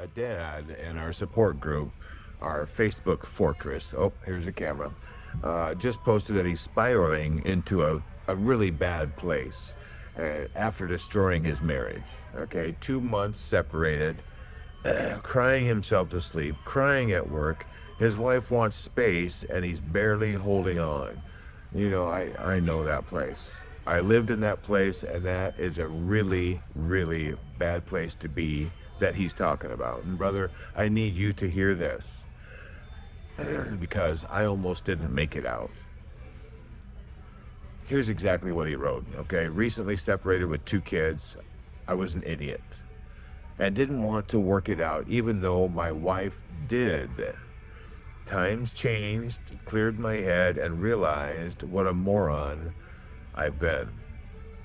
a dad in our support group, our Facebook fortress. Oh, here's a camera. Just posted that he's spiraling into a really bad place after destroying his marriage. Okay, 2 months separated, crying himself to sleep, crying at work. His wife wants space and he's barely holding on. I know that place. I lived in that place, and that is a really, really bad place to be that he's talking about. And brother, I need you to hear this because I almost didn't make it out. Here's exactly what he wrote. Okay, recently separated with 2 kids. I was an idiot and didn't want to work it out, even though my wife did. Times changed, cleared my head, and realized what a moron I've been.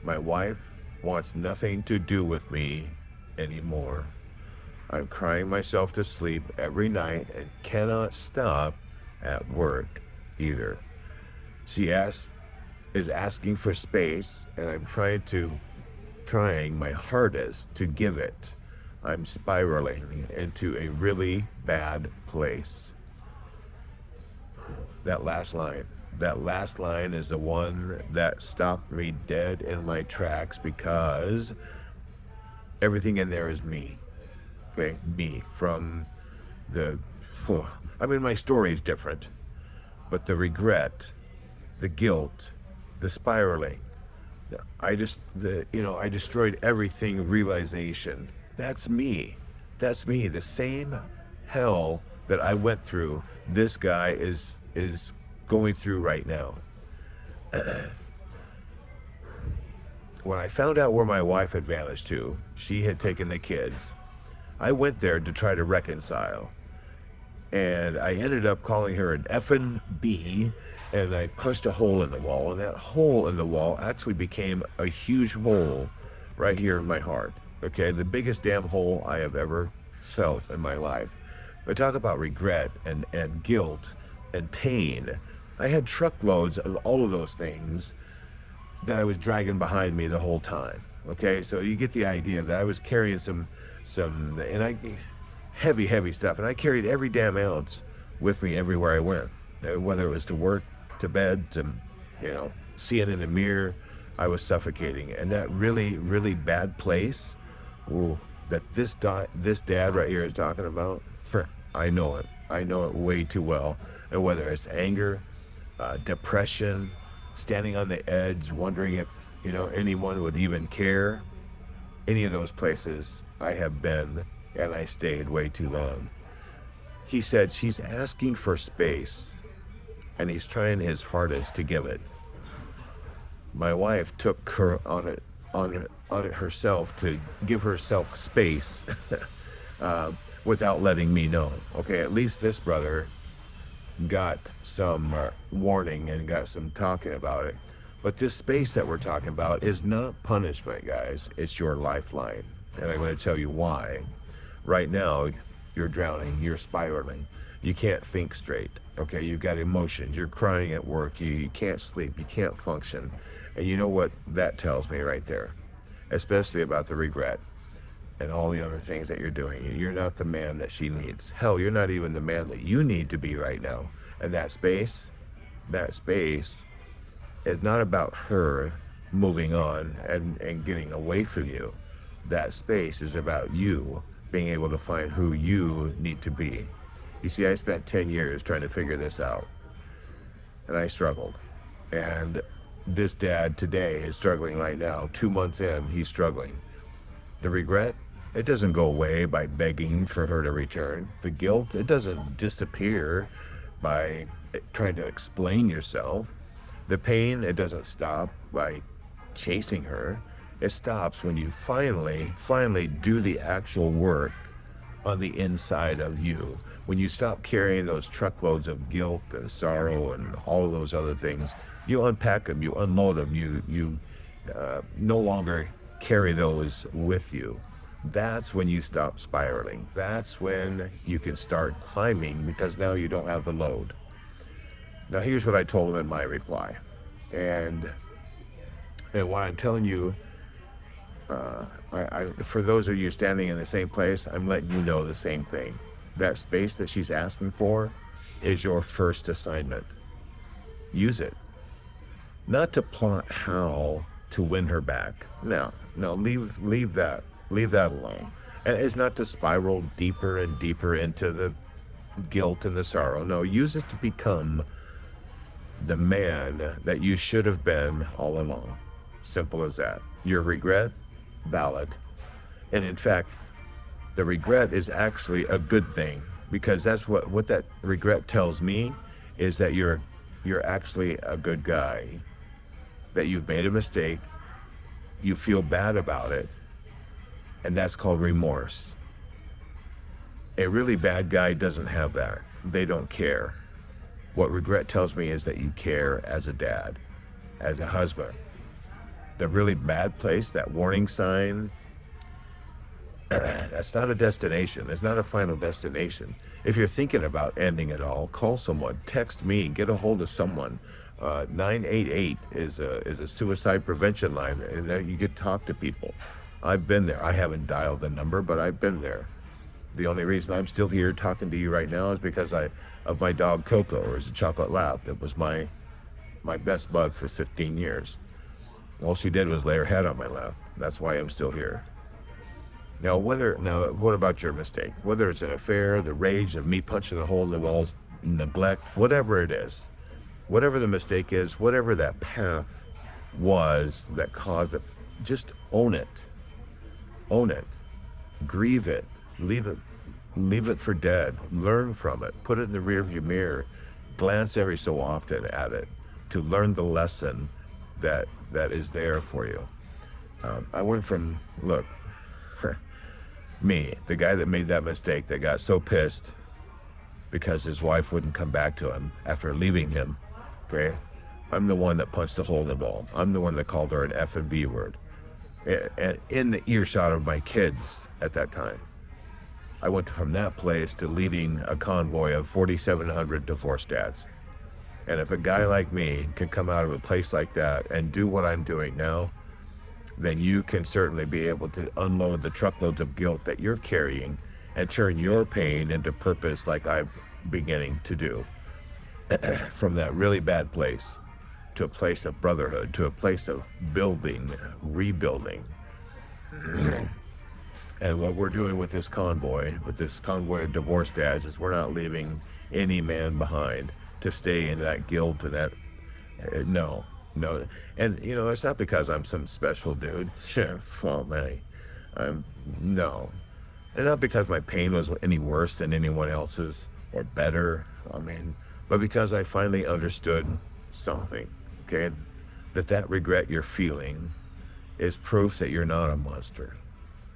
My wife wants nothing to do with me anymore. I'm crying myself to sleep every night and cannot stop at work either. She is asking for space, and I'm trying my hardest to give it. I'm spiraling into a really bad place. That last line is the one that stopped me dead in my tracks, because everything in there is me. Okay, me from my story is different, but the regret, the guilt, the spiraling, I destroyed everything realization. That's me. That's me. The same hell that I went through, this guy is going through right now. When I found out where my wife had vanished to, she had taken the kids. I went there to try to reconcile. And I ended up calling her an effing B, and I punched a hole in the wall. And that hole in the wall actually became a huge hole right here in my heart. Okay, the biggest damn hole I have ever felt in my life. But talk about regret and guilt and pain. I had truckloads of all of those things that I was dragging behind me the whole time. Okay, so you get the idea that I was carrying heavy stuff, and I carried every damn ounce with me everywhere I went, whether it was to work, to bed, to seeing in the mirror. I was suffocating, and that really, really bad place, that this dad right here is talking about. I know it way too well. And whether it's anger, depression, standing on the edge, wondering if anyone would even care, any of those places I have been, and I stayed way too long. He said she's asking for space, and he's trying his hardest to give it. My wife took her on it herself to give herself space without letting me know. Okay, at least this brother got some warning and got some talking about it. But this space that we're talking about is not punishment, guys. It's your lifeline. And I'm going to tell you why. Right now, you're drowning, you're spiraling. You can't think straight. Okay, you've got emotions. You're crying at work. You can't sleep. You can't function. And you know what that tells me right there? Especially about the regret and all the other things that you're doing. You're not the man that she needs. Hell, you're not even the man that you need to be right now. And that space is not about her moving on and getting away from you. That space is about you being able to find who you need to be. You see, I spent 10 years trying to figure this out, and I struggled. And this dad today is struggling right now. 2 months in, he's struggling. The regret, it doesn't go away by begging for her to return. The guilt, it doesn't disappear by trying to explain yourself. The pain, it doesn't stop by chasing her. It stops when you finally do the actual work on the inside of you. When you stop carrying those truckloads of guilt and sorrow and all of those other things, you unpack them, you unload them, you no longer carry those with you. That's when you stop spiraling. That's when you can start climbing, because now you don't have the load. Now here's what I told him in my reply. And what I'm telling you For those of you standing in the same place, I'm letting you know the same thing. That space that she's asking for is your first assignment. Use it. Not to plot how to win her back. No, no, leave that alone. And it's not to spiral deeper and deeper into the guilt and the sorrow. No, use it to become the man that you should have been all along. Simple as that. Your regret, valid. And in fact, the regret is actually a good thing, because that's what that regret tells me, is that you're actually a good guy, that you've made a mistake, you feel bad about it, and that's called remorse. A really bad guy doesn't have that. They don't care. What regret tells me is that you care as a dad, as a husband. The really bad place, that warning sign, that's not a destination. It's not a final destination. If you're thinking about ending it all, call someone, text me, get a hold of someone. 988 is a suicide prevention line, and there you could talk to people. I've been there. I haven't dialed the number, but I've been there. The only reason I'm still here talking to you right now is because of my dog Coco, or is a chocolate lab. That was my best bud for 15 years. All she did was lay her head on my lap. That's why I'm still here. Now, what about your mistake? Whether it's an affair, the rage of me punching a hole in the walls, neglect, whatever it is, whatever the mistake is, whatever that path was that caused it, just own it. Own it. Grieve it. Leave it for dead. Learn from it. Put it in the rearview mirror. Glance every so often at it to learn the lesson that is there for you. I went from, look, me, the guy that made that mistake, that got so pissed because his wife wouldn't come back to him after leaving him, okay? I'm the one that punched a hole in the wall. I'm the one that called her an F and B word. And in the earshot of my kids at that time. I went from that place to leading a convoy of 4,700 divorced dads. And if a guy like me can come out of a place like that and do what I'm doing now, then you can certainly be able to unload the truckloads of guilt that you're carrying and turn your pain into purpose, like I'm beginning to do. From that really bad place to a place of brotherhood, to a place of building, rebuilding. And what we're doing with this convoy of divorced dads, is we're not leaving any man behind to stay in that guilt and that, no. And, it's not because I'm some special dude. Sure, well, man, no. And not because my pain was any worse than anyone else's or better, but because I finally understood something, okay? That regret you're feeling is proof that you're not a monster.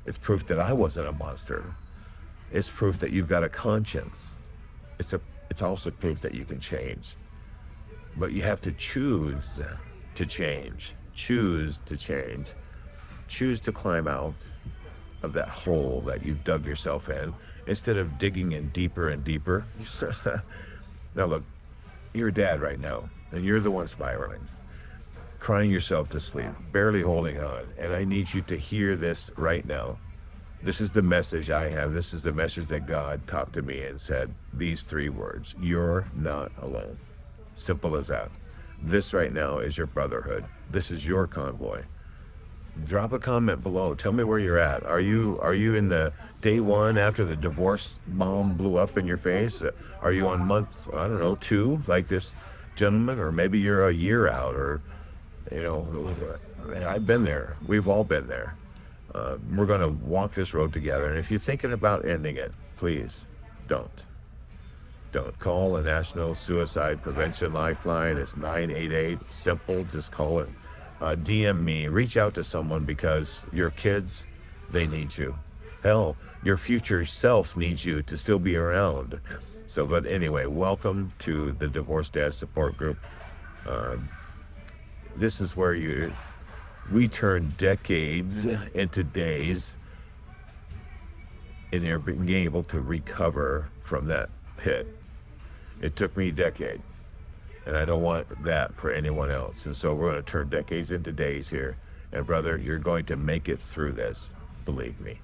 It's proof that I wasn't a monster. It's proof that you've got a conscience. It's also proof that you can change. But you have to choose to change. Choose to change. Choose to climb out of that hole that you dug yourself in, instead of digging in deeper and deeper. Now look, you're a dad right now, and you're the one spiraling, crying yourself to sleep, barely holding on. And I need you to hear this right now. This is the message I have. This is the message that God talked to me and said these 3 words: you're not alone. Simple as that. This right now is your brotherhood. This is your convoy. Drop a comment below. Tell me where you're at. Are you in the day 1 after the divorce bomb blew up in your face? Are you on month, 2, like this gentleman? Or maybe you're a year out, or, I've been there. We've all been there. We're going to walk this road together. And if you're thinking about ending it, please don't. Don't call the National Suicide Prevention Lifeline. It's 988. Simple. Just call it. DM me. Reach out to someone, because your kids, they need you. Hell, your future self needs you to still be around. But anyway, welcome to the Divorced Dad Support Group. This is where we turn decades into days, and they're being able to recover from that hit. It took me a decade, and I don't want that for anyone else. And so we're going to turn decades into days here, And brother, you're going to make it through this. Believe me.